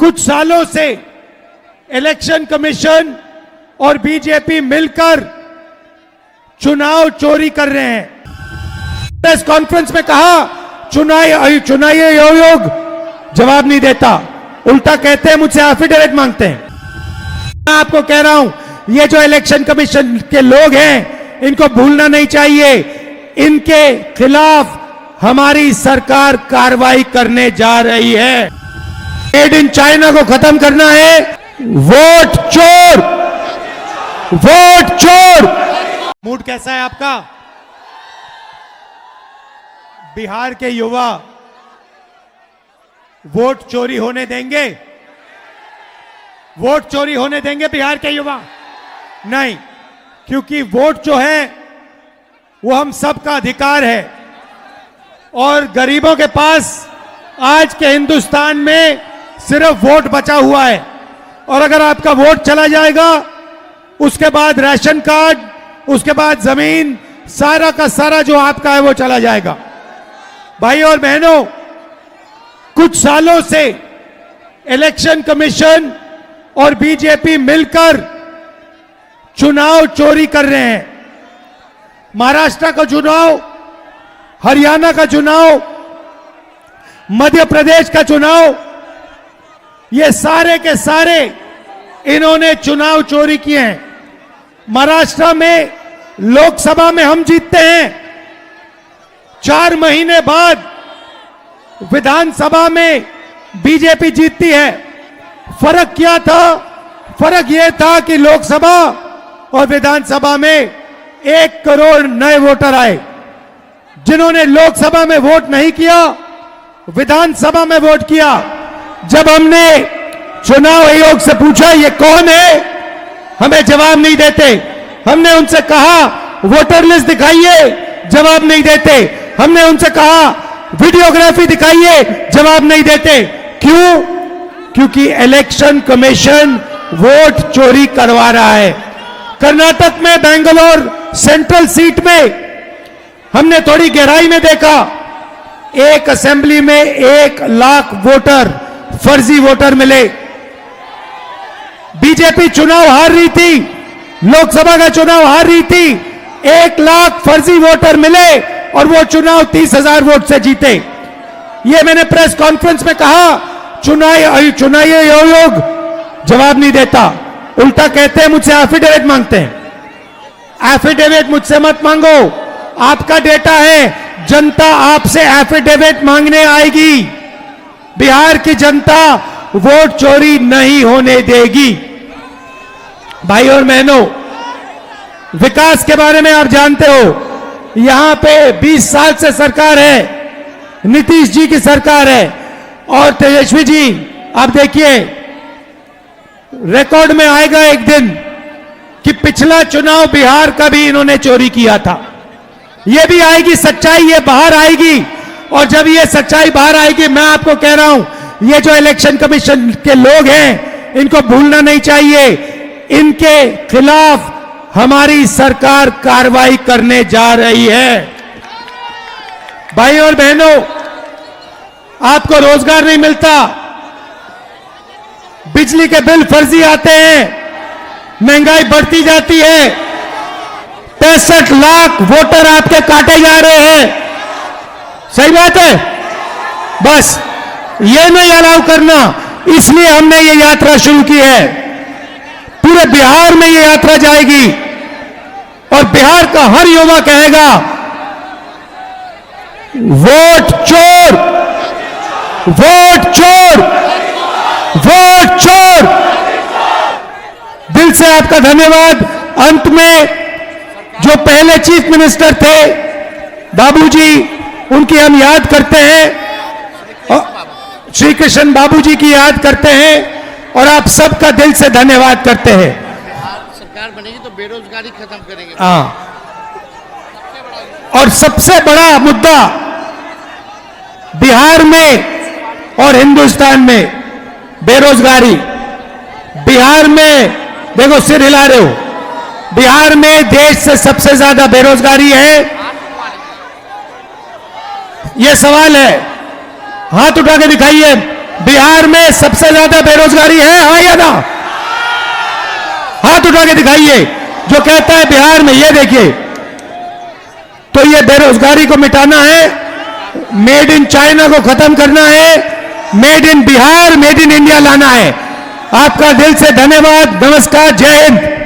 कुछ सालों से इलेक्शन कमीशन और बीजेपी मिलकर चुनाव चोरी कर रहे हैं। प्रेस कॉन्फ्रेंस में कहा चुनावी आयोग जवाब नहीं देता, उल्टा कहते हैं मुझसे एफिडेविट मांगते हैं। मैं आपको कह रहा हूं ये जो इलेक्शन कमीशन के लोग हैं इनको भूलना नहीं चाहिए, इनके खिलाफ हमारी सरकार कार्रवाई करने जा रही है। मेड इन चाइना को खत्म करना है। वोट चोर, वोट चोर। मूड कैसा है आपका? बिहार के युवा वोट चोरी होने देंगे? वोट चोरी होने देंगे बिहार के युवा? नहीं, क्योंकि वोट जो है वो हम सबका अधिकार है और गरीबों के पास आज के हिंदुस्तान में सिर्फ वोट बचा हुआ है। और अगर आपका वोट चला जाएगा उसके बाद राशन कार्ड, उसके बाद जमीन, सारा का सारा जो आपका है वो चला जाएगा। भाई और बहनों, कुछ सालों से इलेक्शन कमीशन और बीजेपी मिलकर चुनाव चोरी कर रहे हैं। महाराष्ट्र का चुनाव, हरियाणा का चुनाव, मध्य प्रदेश का चुनाव, ये सारे के सारे इन्होंने चुनाव चोरी किए हैं। महाराष्ट्र में लोकसभा में हम जीतते हैं, 4 महीने बाद विधानसभा में बीजेपी जीतती है। फर्क क्या था? फर्क यह था कि लोकसभा और विधानसभा में 1 करोड़ नए वोटर आए। जिन्होंने लोकसभा में वोट नहीं किया, विधानसभा में वोट किया। जब हमने चुनाव आयोग से पूछा ये कौन है, हमें जवाब नहीं देते। हमने उनसे कहा वोटर लिस्ट दिखाइए, जवाब नहीं देते। हमने उनसे कहा वीडियोग्राफी दिखाइए, जवाब नहीं देते। क्यों? क्योंकि इलेक्शन कमीशन वोट चोरी करवा रहा है। कर्नाटक में बेंगलोर सेंट्रल सीट में हमने थोड़ी गहराई में देखा, एक असेंबली में 1 लाख वोटर, फर्जी वोटर मिले। बीजेपी चुनाव हार रही थी, लोकसभा का चुनाव हार रही थी, 1 लाख फर्जी वोटर मिले और वो चुनाव 30,000 वोट से जीते। ये मैंने प्रेस कॉन्फ्रेंस में कहा चुनावी आयोग जवाब नहीं देता, उल्टा कहते हैं मुझसे एफिडेविट मांगते हैं। एफिडेविट मुझसे मत मांगो, आपका डेटा है, जनता आपसे एफिडेविट मांगने आएगी। बिहार की जनता वोट चोरी नहीं होने देगी। भाई और बहनों, विकास के बारे में आप जानते हो, यहां पे 20 साल से सरकार है, नीतीश जी की सरकार है और तेजस्वी जी, आप देखिए रिकॉर्ड में आएगा एक दिन कि पिछला चुनाव बिहार का भी इन्होंने चोरी किया था। ये भी आएगी सच्चाई, ये बाहर आएगी। और जब ये सच्चाई बाहर आएगी, मैं आपको कह रहा हूं ये जो इलेक्शन कमीशन के लोग हैं इनको भूलना नहीं चाहिए, इनके खिलाफ हमारी सरकार कार्रवाई करने जा रही है। भाई और बहनों, आपको रोजगार नहीं मिलता, बिजली के बिल फर्जी आते हैं, महंगाई बढ़ती जाती है, 65 लाख वोटर आपके काटे जा रहे हैं। सही बात है? बस ये नहीं अलाउ करना, इसलिए हमने ये यात्रा शुरू की है। पूरे बिहार में ये यात्रा जाएगी और बिहार का हर युवा कहेगा वोट चोर, वोट चोर, वोट चोर। दिल से आपका धन्यवाद। अंत में जो पहले चीफ मिनिस्टर थे बाबूजी, उनकी हम याद करते हैं, श्री कृष्ण बाबूजी की याद करते हैं और आप सबका दिल से धन्यवाद करते हैं। सरकार बनेगी तो बेरोजगारी खत्म करेंगे। हाँ, और सबसे बड़ा मुद्दा बिहार में और हिंदुस्तान में बेरोजगारी। बिहार में देखो, सिर हिला रहे हो, बिहार में देश से सबसे ज्यादा बेरोजगारी है। यह सवाल है, हाथ उठा के दिखाइए बिहार में सबसे ज्यादा बेरोजगारी है, हाँ या ना? हाथ उठा के दिखाइए जो कहता है बिहार में। ये देखिए, तो ये बेरोजगारी को मिटाना है, मेड इन चाइना को खत्म करना है, made in Bihar, made in India लाना है। आपका दिल से धन्यवाद, नमस्कार, जय हिंद।